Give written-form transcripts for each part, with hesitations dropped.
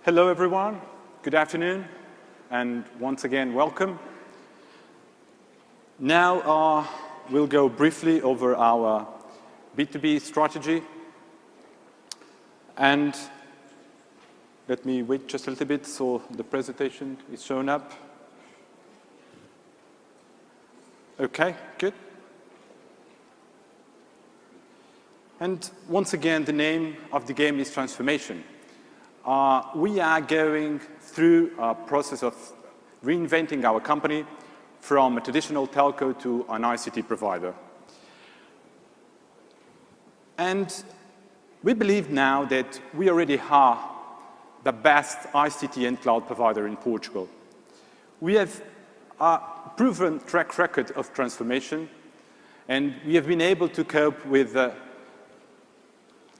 Hello, everyone. Good afternoon, and once again, welcome. Now, we'll go briefly over our B2B strategy. And let me wait just a little bit so the presentation is shown up. Okay, good. And once again, the name of the game is transformation. We are going through a process of reinventing our company from a traditional telco to an ICT provider. And we believe now that we already are the best ICT and cloud provider in Portugal. We have a proven track record of transformation, and we have been able to cope with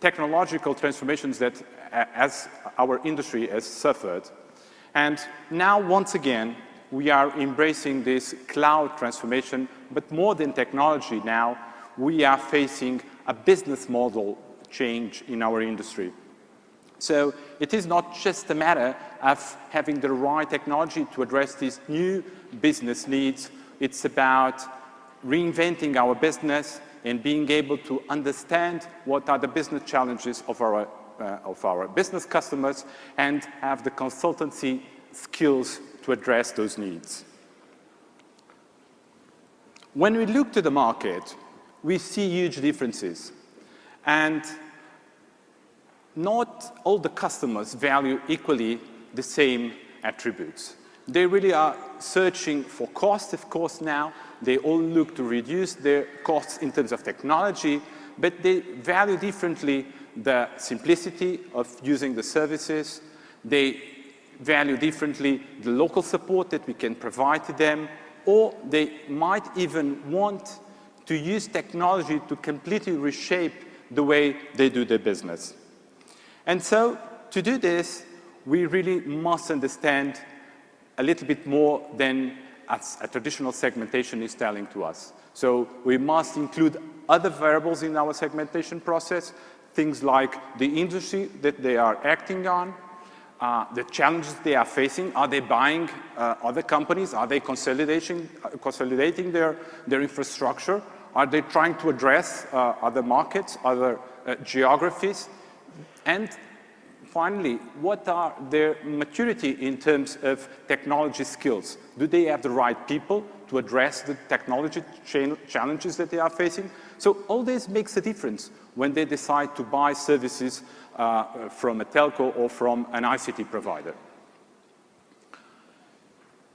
technological transformations that as our industry has suffered. And now, once again, we are embracing this cloud transformation, but more than technology now, we are facing a business model change in our industry. So it is not just a matter of having the right technology to address these new business needs. It's about reinventing our business and being able to understand what are the business challenges of our business customers and have the consultancy skills to address those needs. When we look to the market, we see huge differences. And not all the customers value equally the same attributes. They really are searching for cost, of course, now. They all look to reduce their costs in terms of technology, but they value differently the simplicity of using the services. They value differently the local support that we can provide to them, or they might even want to use technology to completely reshape the way they do their business. And so, to do this, we really must understand a little bit more than as a traditional segmentation is telling to us. So we must include other variables in our segmentation process, things like the industry that they are acting on, the challenges they are facing. Are they buying other companies? Are they consolidating their infrastructure? Are they trying to address other markets, other geographies? And finally, what are their maturity in terms of technology skills? Do they have the right people to address the technology challenges that they are facing? So all this makes a difference when they decide to buy services from a telco or from an ICT provider.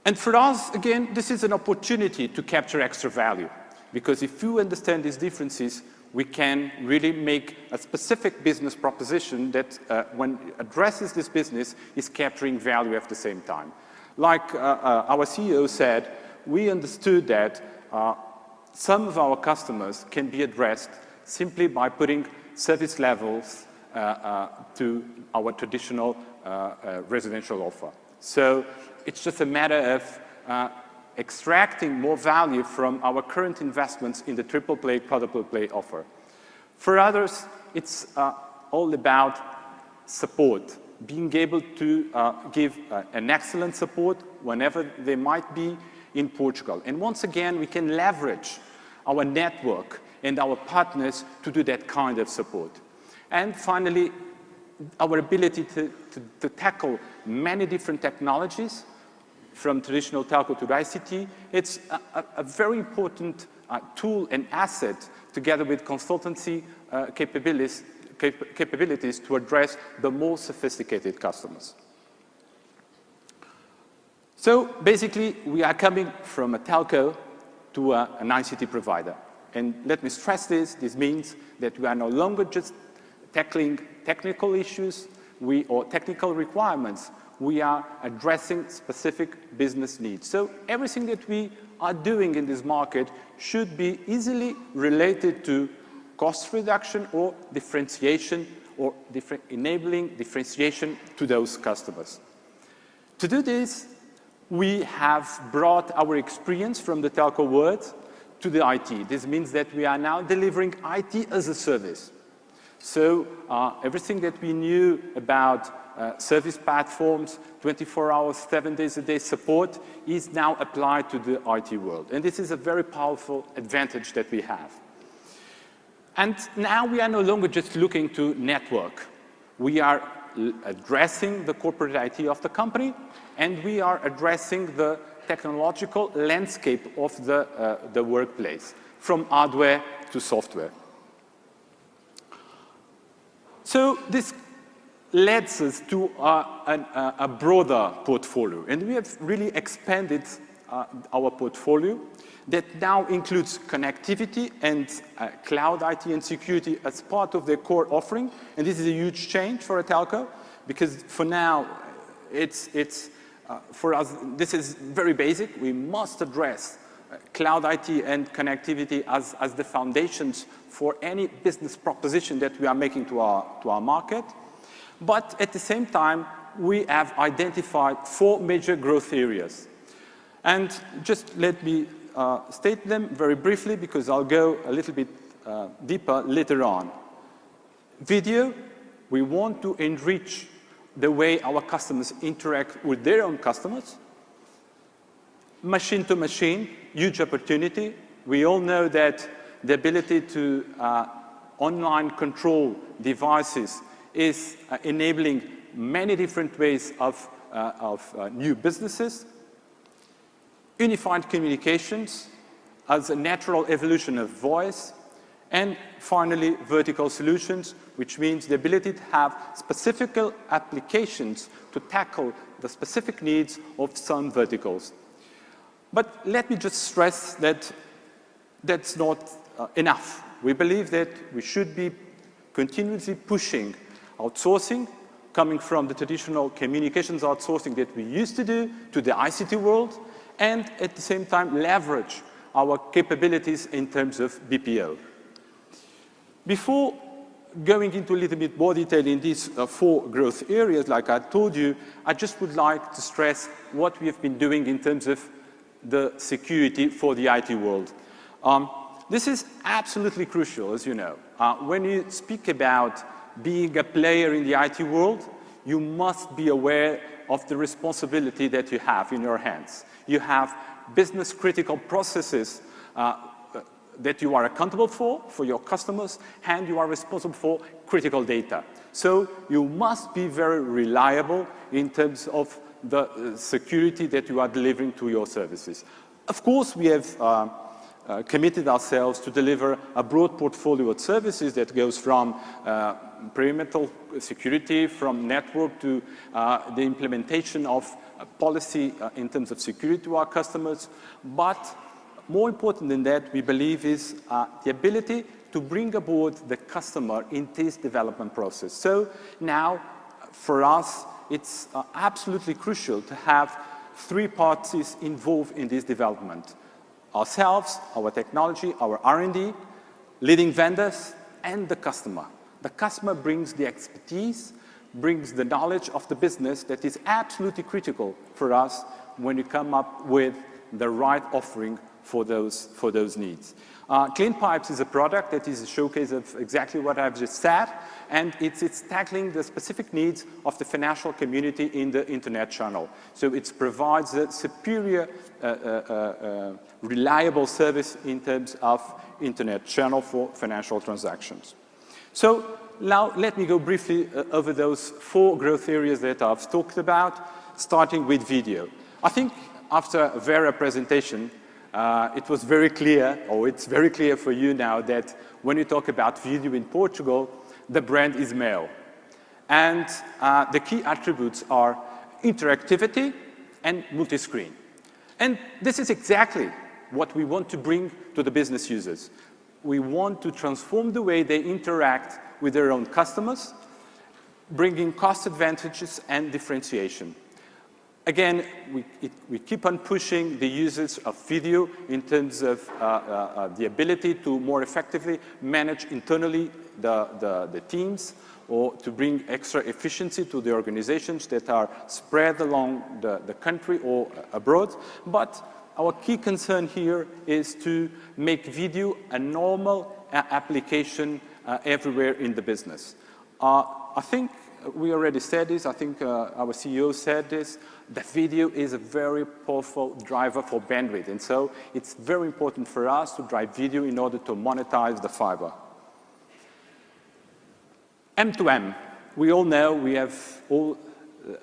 And for us, again, this is an opportunity to capture extra value, because if you understand these differences, we can really make a specific business proposition that, when it addresses this business, is capturing value at the same time. Like our CEO said, we understood that some of our customers can be addressed simply by putting service levels to our traditional residential offer. So it's just a matter of extracting more value from our current investments in the triple play, quadruple play offer. For others, it's all about support, being able to give an excellent support whenever they might be in Portugal. And once again, we can leverage our network and our partners to do that kind of support. And finally, our ability to tackle many different technologies from traditional telco to ICT, it's a very important tool and asset together with consultancy capabilities to address the more sophisticated customers. So basically, we are coming from a telco to an ICT provider. And let me stress this. This means that we are no longer just tackling technical issues or technical requirements. We are addressing specific business needs. So everything that we are doing in this market should be easily related to cost reduction or differentiation, or enabling differentiation to those customers. To do this, we have brought our experience from the telco world to the IT. This means that we are now delivering IT as a service. So everything that we knew about service platforms, 24 hours, 7 days a day support is now applied to the IT world. And this is a very powerful advantage that we have. And now we are no longer just looking to network. We are addressing the corporate IT of the company, and we are addressing the technological landscape of the workplace, from hardware to software. So this leads us to a broader portfolio, and we have really expanded our portfolio that now includes connectivity and cloud IT and security as part of their core offering. And this is a huge change for a telco, because for now, for us, this is very basic. We must address cloud IT and connectivity as the foundations for any business proposition that we are making to our market. But at the same time, we have identified 4 major growth areas. And just let me state them very briefly, because I'll go a little bit deeper later on. Video, we want to enrich the way our customers interact with their own customers. Machine to machine, huge opportunity. We all know that the ability to online control devices is enabling many different ways of new businesses. Unified communications as a natural evolution of voice. And finally, vertical solutions, which means the ability to have specific applications to tackle the specific needs of some verticals. But let me just stress that that's not enough. We believe that we should be continuously pushing outsourcing, coming from the traditional communications outsourcing that we used to do to the ICT world, and at the same time leverage our capabilities in terms of BPO. Before going into a little bit more detail in these 4 growth areas, like I told you, I just would like to stress what we have been doing in terms of the security for the IT world. This is absolutely crucial, as you know. When you speak about being a player in the IT world, you must be aware of the responsibility that you have in your hands. You have business-critical processes that you are accountable for your customers, and you are responsible for critical data. So you must be very reliable in terms of the security that you are delivering to your services. Of course, we have committed ourselves to deliver a broad portfolio of services that goes from perimeter security, from network to the implementation of policy in terms of security to our customers. But more important than that, we believe, is the ability to bring aboard the customer in this development process. So now, for us, it's absolutely crucial to have 3 parties involved in this development. Ourselves, our technology, our R&D, leading vendors, and the customer. The customer brings the expertise, brings the knowledge of the business that is absolutely critical for us when you come up with the right offering for those needs. Clean Pipes is a product that is a showcase of exactly what I've just said, and it's tackling the specific needs of the financial community in the internet channel. So it provides a superior, reliable service in terms of internet channel for financial transactions. So now let me go briefly over those 4 growth areas that I've talked about, starting with video. I think after Vera's presentation, it was very clear, or it's very clear for you now, that when you talk about video in Portugal, the brand is Mel. And the key attributes are interactivity and multi-screen. And this is exactly what we want to bring to the business users. We want to transform the way they interact with their own customers, bringing cost advantages and differentiation. Again, we keep on pushing the usage of video in terms of the ability to more effectively manage internally the teams, or to bring extra efficiency to the organizations that are spread along the country or abroad. But our key concern here is to make video a normal application everywhere in the business. I think we already said this, I think our CEO said this, the video is a very powerful driver for bandwidth. And so it's very important for us to drive video in order to monetize the fiber. M2M, we all know, we have all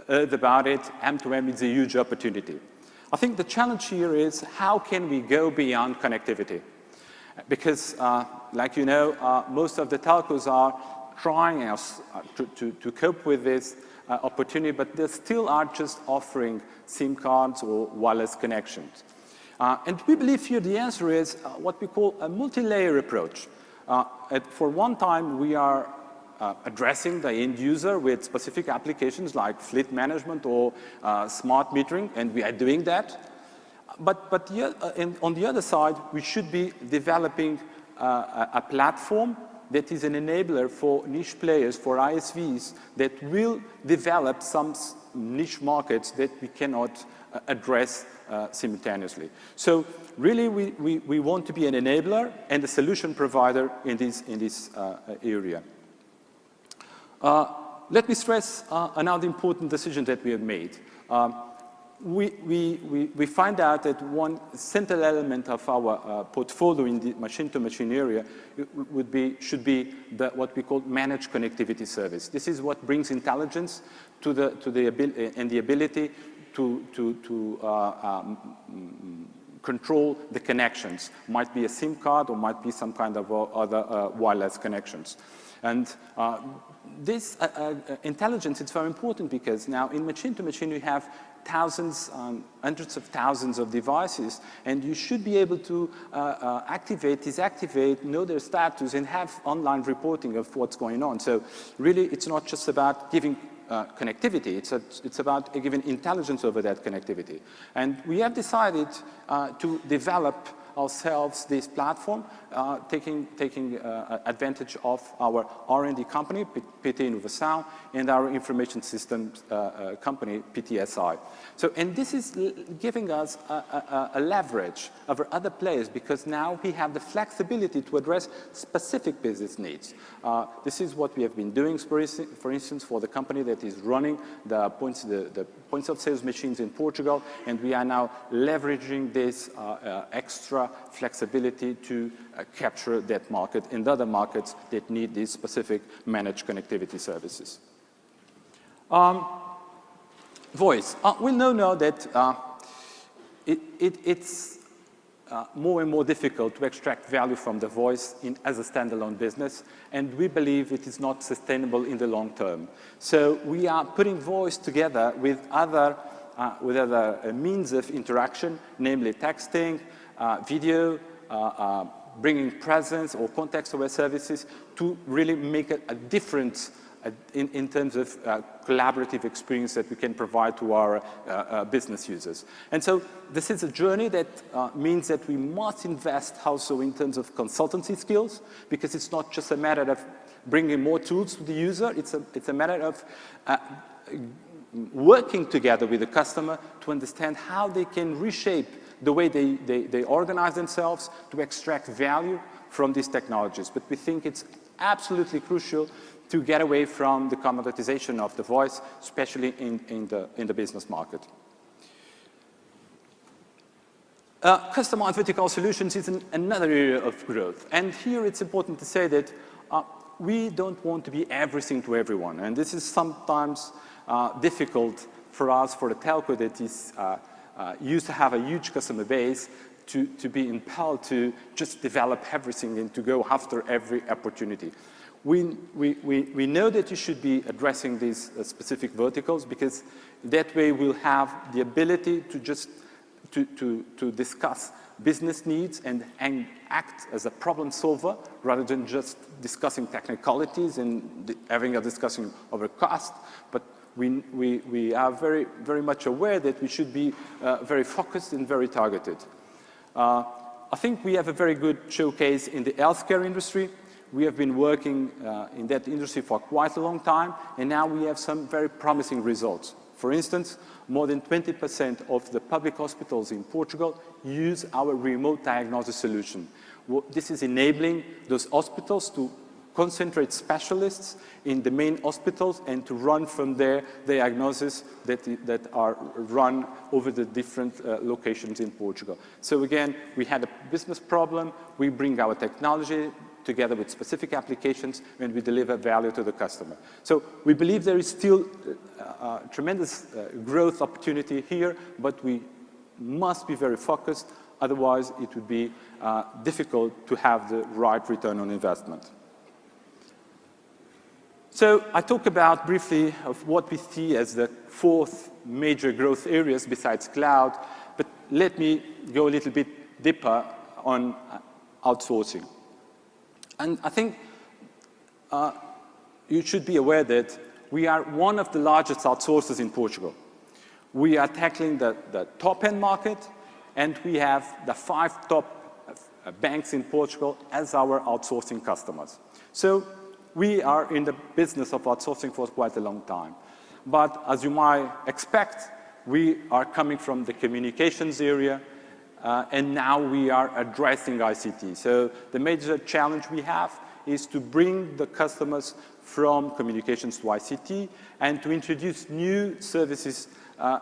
heard about it. M2M is a huge opportunity. I think the challenge here is how can we go beyond connectivity? Because, like you know, most of the telcos are trying to cope with this opportunity, but they still are just offering SIM cards or wireless connections. And we believe here the answer is what we call a multi-layer approach. For one time, we are addressing the end user with specific applications like fleet management or smart metering, and we are doing that. But on the other side, we should be developing a platform that is an enabler for niche players, for ISVs, that will develop some niche markets that we cannot address simultaneously. So really, we want to be an enabler and a solution provider in this area. Let me stress another important decision that we have made. We find out that one central element of our portfolio in the machine-to-machine area should be what we call managed connectivity service. This is what brings intelligence to the ability to control the connections. Might be a SIM card or might be some kind of other wireless connections. And this intelligence is very important because now in machine-to-machine we have thousands, hundreds of thousands of devices, and you should be able to activate, disactivate, know their status, and have online reporting of what's going on. So really, it's not just about giving connectivity, it's about giving intelligence over that connectivity. And we have decided to develop ourselves this platform, taking advantage of our R&D company, PT Inovação, and our information systems company, PTSI. So, and this is giving us a leverage over other players because now we have the flexibility to address specific business needs. This is what we have been doing, for instance, for the company that is running the points of sales machines in Portugal, and we are now leveraging this extra flexibility to capture that market and other markets that need these specific managed connectivity services. Voice. We know now that it's more and more difficult to extract value from the voice as a standalone business, and we believe it is not sustainable in the long term. So we are putting voice together with other means of interaction, namely texting, video, bringing presence or context-aware services to really make a difference in terms of collaborative experience that we can provide to our business users. And so this is a journey that means that we must invest also in terms of consultancy skills, because it's not just a matter of bringing more tools to the user, it's a matter of working together with the customer to understand how they can reshape the way they organize themselves to extract value from these technologies. But we think it's absolutely crucial to get away from the commoditization of the voice, especially in the business market. Customized vertical solutions is another area of growth. And here it's important to say that we don't want to be everything to everyone. And this is sometimes difficult for us, for the telco that is used to have a huge customer base, to be impelled to just develop everything and to go after every opportunity. We know that you should be addressing these specific verticals, because that way we'll have the ability to just to discuss business needs and act as a problem solver rather than just discussing technicalities and having a discussion over cost. But we are very, very much aware that we should be very focused and very targeted. I think we have a very good showcase in the healthcare industry. We have been working in that industry for quite a long time, and now we have some very promising results. For instance, more than 20% of the public hospitals in Portugal use our remote diagnosis solution. This is enabling those hospitals to concentrate specialists in the main hospitals and to run from there diagnoses that are run over the different locations in Portugal. So again, we had a business problem, we bring our technology together with specific applications and we deliver value to the customer. So we believe there is still tremendous growth opportunity here, but we must be very focused, otherwise it would be difficult to have the right return on investment. So I talk about briefly of what we see as the fourth major growth areas besides cloud, but let me go a little bit deeper on outsourcing. And I think you should be aware that we are one of the largest outsourcers in Portugal. We are tackling the top-end market, and we have the 5 top banks in Portugal as our outsourcing customers. So we are in the business of outsourcing for quite a long time. But as you might expect, we are coming from the communications area, and now we are addressing ICT. So the major challenge we have is to bring the customers from communications to ICT and to introduce new services,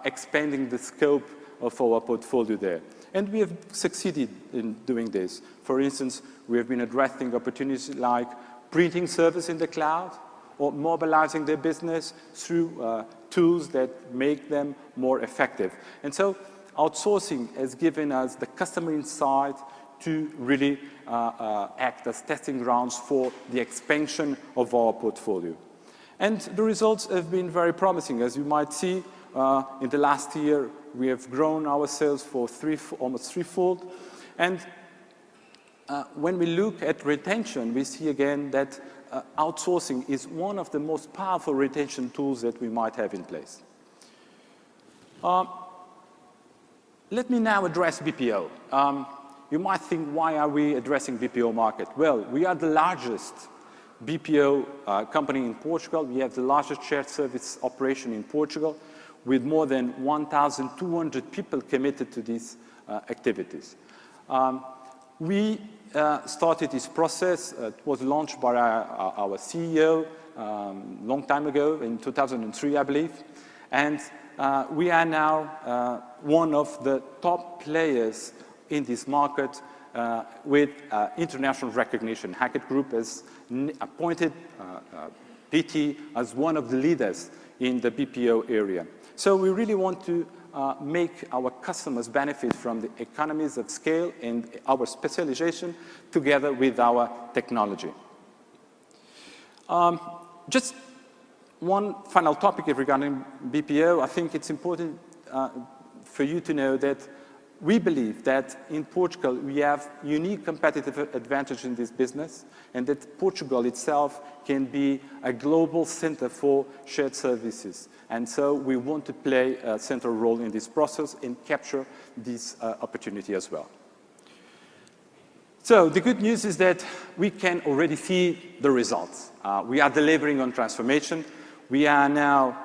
expanding the scope of our portfolio there. And we have succeeded in doing this. For instance, we have been addressing opportunities like printing service in the cloud or mobilizing their business through tools that make them more effective. And so outsourcing has given us the customer insight to really act as testing grounds for the expansion of our portfolio. And the results have been very promising. As you might see, in the last year, we have grown our sales for almost threefold. And when we look at retention, we see again that outsourcing is one of the most powerful retention tools that we might have in place. Let me now address BPO. You might think, why are we addressing BPO market? Well, we are the largest BPO company in Portugal. We have the largest shared service operation in Portugal with more than 1,200 people committed to these activities. We started this process. It was launched by our CEO long time ago, in 2003, I believe. And we are now one of the top players in this market with international recognition. Hackett Group has appointed PT as one of the leaders in the BPO area. So we really want to make our customers benefit from the economies of scale and our specialization together with our technology. Just one final topic regarding BPO. I think it's important for you to know that we believe that in Portugal we have unique competitive advantage in this business, and that Portugal itself can be a global center for shared services. And so we want to play a central role in this process and capture this opportunity as well. So the good news is that we can already see the results. We are delivering on transformation. We are now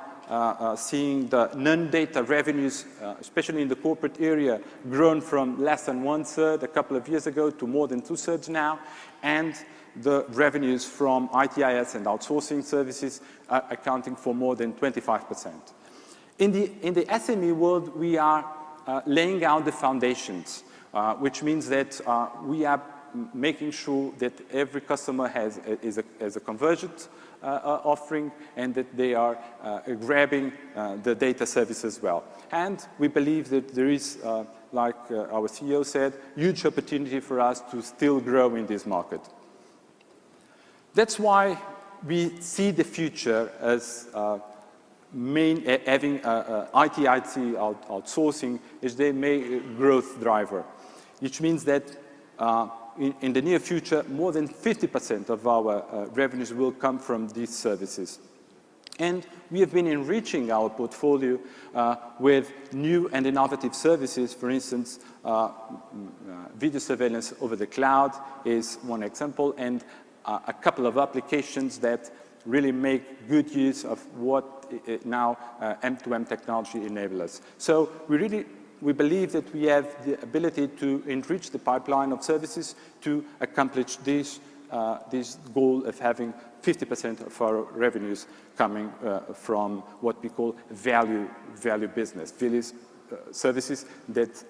seeing the non-data revenues, especially in the corporate area, grown from less than 1/3 a couple of years ago to more than 2/3 now, and the revenues from ITIS and outsourcing services are accounting for more than 25%. In the SME world, we are laying out the foundations, which means that we are making sure that every customer has a convergent offering, and that they are grabbing the data service as well. And we believe that there is, like our CEO said, huge opportunity for us to still grow in this market. That's why we see the future as having IT outsourcing as the main growth driver, which means that in the near future, more than 50% of our revenues will come from these services. And we have been enriching our portfolio with new and innovative services. For instance, video surveillance over the cloud is one example, and a couple of applications that really make good use of what now M2M technology enables us. So we believe that we have the ability to enrich the pipeline of services to accomplish this this goal of having 50% of our revenues coming from what we call value business, services that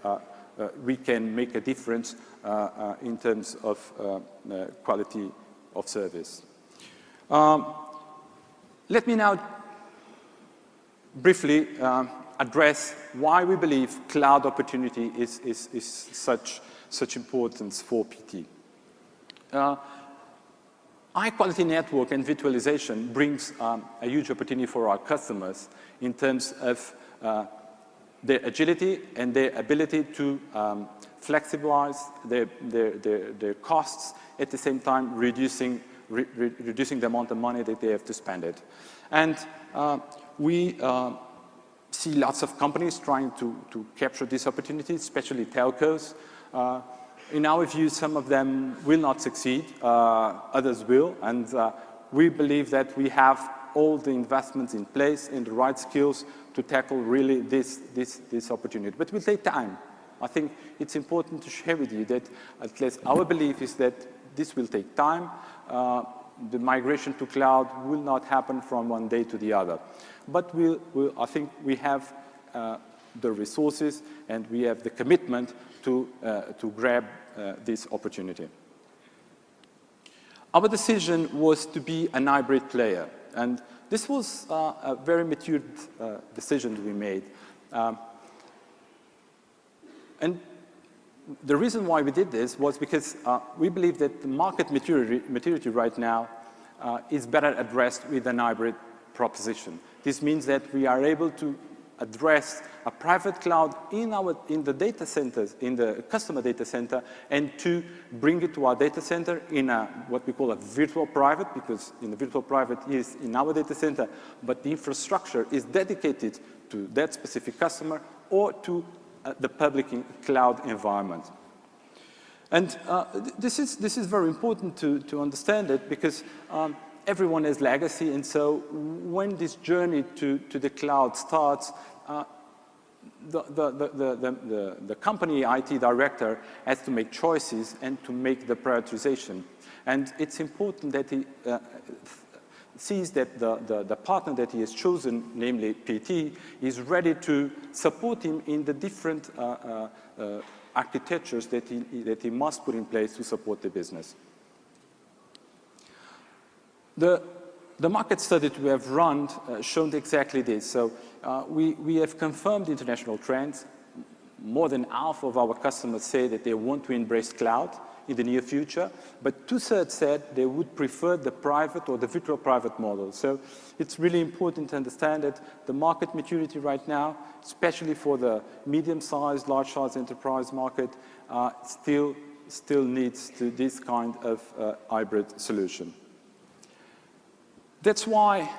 we can make a difference in terms of quality of service. Let me now briefly address why we believe cloud opportunity is such importance for PT. High-quality network and virtualization brings a huge opportunity for our customers in terms of their agility and their ability to flexibilize their costs, at the same time reducing the amount of money that they have to spend it. And we see lots of companies trying to capture this opportunity, especially telcos. In our view, some of them will not succeed, others will, and we believe that we have all the investments in place and the right skills to tackle really this opportunity. But it will take time. I think it's important to share with you that at least our belief is that this will take time. The migration to cloud will not happen from one day to the other. But I think we have the resources and we have the commitment to grab this opportunity. Our decision was to be an hybrid player, and this was a very mature decision we made. And the reason why we did this was because we believe that the market maturity right now is better addressed with an hybrid proposition. This means that we are able to address a private cloud in the data centers, in the customer data center, and to bring it to our data center in what we call a virtual private, because in the virtual private is in our data center, but the infrastructure is dedicated to that specific customer or to the public cloud environment. And this is very important to understand it, because everyone has legacy, and so when this journey to the cloud starts, the company IT director has to make choices and to make the prioritization. And it's important that he sees that the partner that he has chosen, namely PT, is ready to support him in the different architectures that he must put in place to support the business. The market study that we have run shown exactly this. So we have confirmed international trends. More than half of our customers say that they want to embrace cloud in the near future, but 2/3 said they would prefer the private or the virtual private model. So it's really important to understand that the market maturity right now, especially for the medium-sized, large-sized enterprise market, still needs this kind of hybrid solution. That's why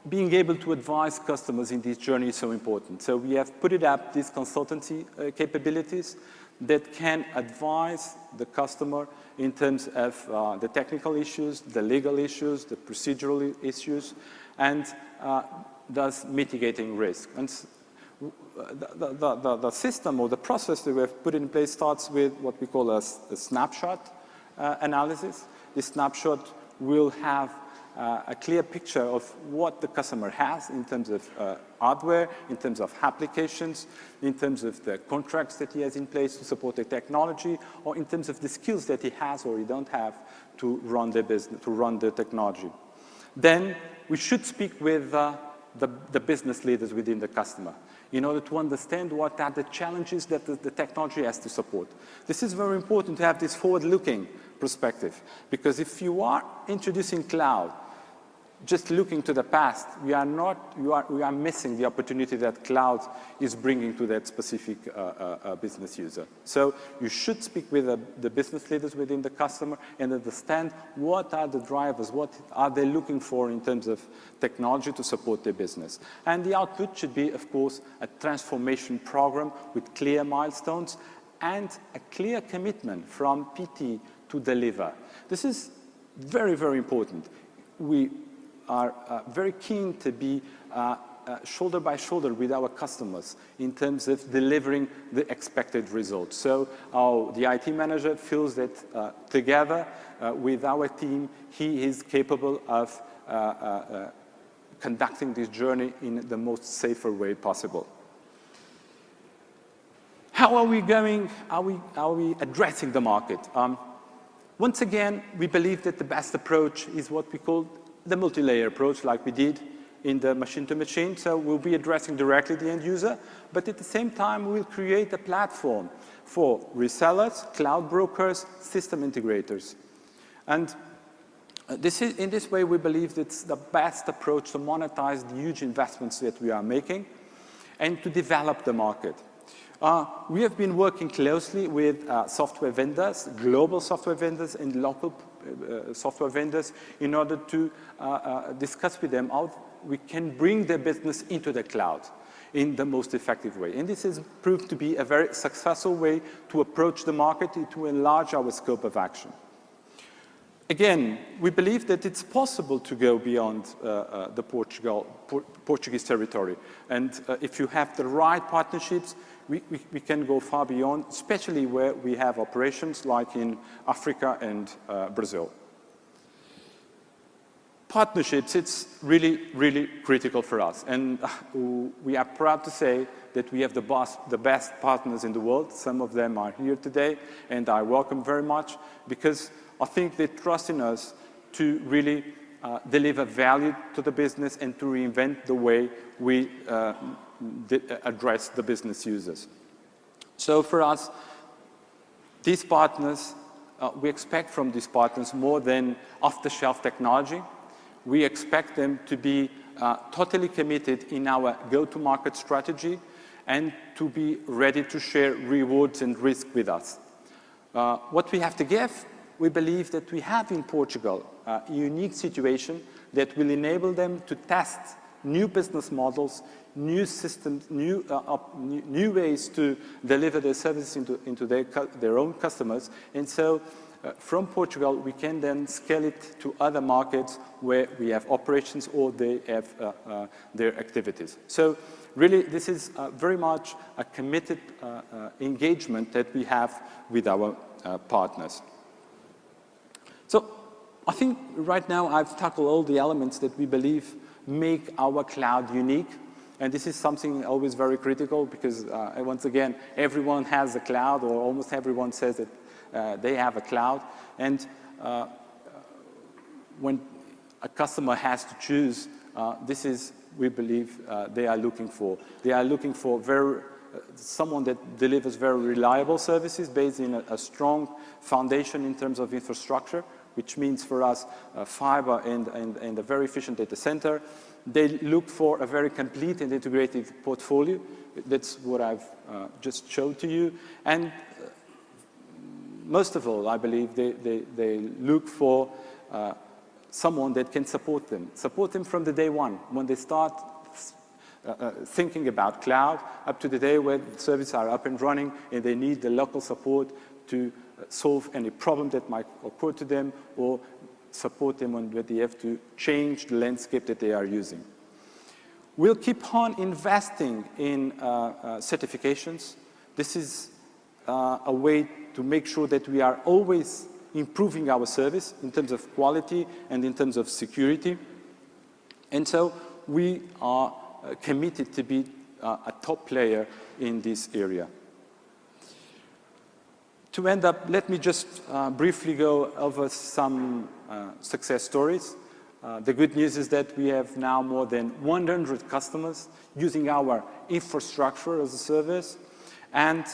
being able to advise customers in this journey is so important. So we have put up these consultancy capabilities that can advise the customer in terms of the technical issues, the legal issues, the procedural issues, and thus mitigating risk. And the system or the process that we have put in place starts with what we call a snapshot analysis. This snapshot will have a clear picture of what the customer has in terms of hardware, in terms of applications, in terms of the contracts that he has in place to support the technology, or in terms of the skills that he has or he don't have to run the business, to run the technology. Then we should speak with the business leaders within the customer in order to understand what are the challenges that the technology has to support. This is very important to have this forward-looking perspective, because if you are introducing cloud just looking to the past, we are missing the opportunity that cloud is bringing to that specific business user. So you should speak with the business leaders within the customer and understand what are the drivers, what are they looking for in terms of technology to support their business. And the output should be, of course, a transformation program with clear milestones and a clear commitment from PT to deliver. This is very, very important. We are very keen to be shoulder by shoulder with our customers in terms of delivering the expected results. So the IT manager feels that together with our team, he is capable of conducting this journey in the most safer way possible. How are we going, are we addressing the market? Once again, we believe that the best approach is what we call the multi-layer approach, like we did in the machine-to-machine. So we'll be addressing directly the end user, but at the same time, we'll create a platform for resellers, cloud brokers, system integrators. And in this way, we believe it's the best approach to monetize the huge investments that we are making and to develop the market. We have been working closely with software vendors, global software vendors and local software vendors in order to discuss with them how we can bring their business into the cloud in the most effective way. And this has proved to be a very successful way to approach the market and to enlarge our scope of action. Again, we believe that it's possible to go beyond the Portuguese territory. And if you have the right partnerships, we can go far beyond, especially where we have operations like in Africa and Brazil. Partnerships, it's really, really critical for us. And we are proud to say that we have the best partners in the world. Some of them are here today, and I welcome very much, because I think they trust in us to really deliver value to the business and to reinvent the way we address the business users. So for us, these partners, we expect from these partners more than off-the-shelf technology. We expect them to be totally committed in our go-to-market strategy and to be ready to share rewards and risk with us. What we have to give, we believe that we have in Portugal a unique situation that will enable them to test new business models, new systems, new ways to deliver their services into their own customers. And so from Portugal, we can then scale it to other markets where we have operations or they have their activities. So really, this is very much a committed engagement that we have with our partners. So I think right now I've tackled all the elements that we believe make our cloud unique. And this is something always very critical because, once again, everyone has a cloud, or almost everyone says that they have a cloud. And when a customer has to choose, this is, we believe, they are looking for. They are looking for someone that delivers very reliable services based in a strong foundation in terms of infrastructure, which means for us fiber and a very efficient data center. They look for a very complete and integrated portfolio. That's what I've just showed to you. And most of all, I believe they look for someone that can support them from the day one, when they start thinking about cloud, up to the day where the services are up and running and they need the local support to solve any problem that might occur to them or support them when they have to change the landscape that they are using. We'll keep on investing in certifications. This is a way to make sure that we are always improving our service in terms of quality and in terms of security. And so we are committed to be a top player in this area. To end up, let me just briefly go over some success stories. The good news is that we have now more than 100 customers using our infrastructure as a service. And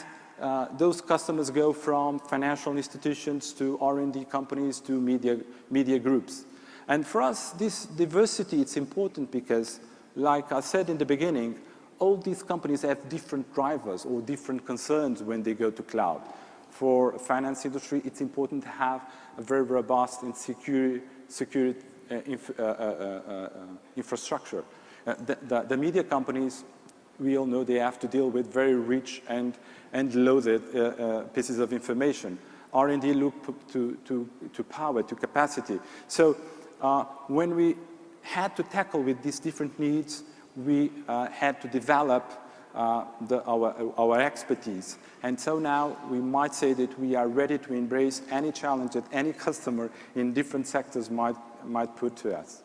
those customers go from financial institutions to R&D companies to media groups. And for us, this diversity, it's important because, like I said in the beginning, all these companies have different drivers or different concerns when they go to cloud. For the finance industry, it's important to have a very robust and secure infrastructure. The media companies, we all know they have to deal with very rich and loaded pieces of information. R&D look to power, to capacity. So when we had to tackle with these different needs, we had to develop our expertise. And so now we might say that we are ready to embrace any challenge that any customer in different sectors might put to us.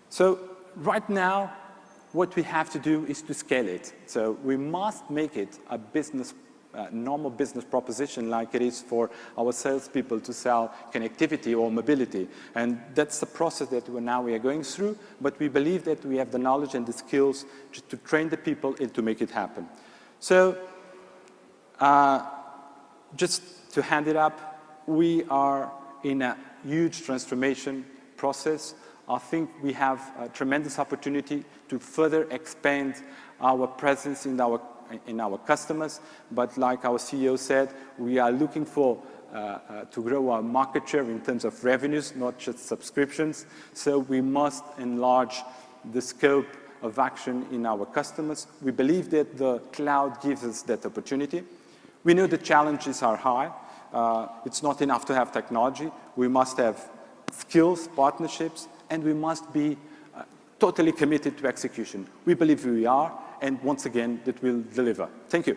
So right now, what we have to do is to scale it. So we must make it a normal business proposition like it is for our salespeople to sell connectivity or mobility. And that's the process that we are going through, but we believe that we have the knowledge and the skills to train the people and to make it happen. So just to hand it up, we are in a huge transformation process. I think we have a tremendous opportunity to further expand our presence in our customers, but like our CEO said, we are looking for to grow our market share in terms of revenues, not just subscriptions. So we must enlarge the scope of action in our customers. We believe that the cloud gives us that opportunity. We know the challenges are high. It's not enough to have technology. We must have skills, partnerships, and we must be totally committed to execution. We believe we are, and once again, that we'll deliver. Thank you.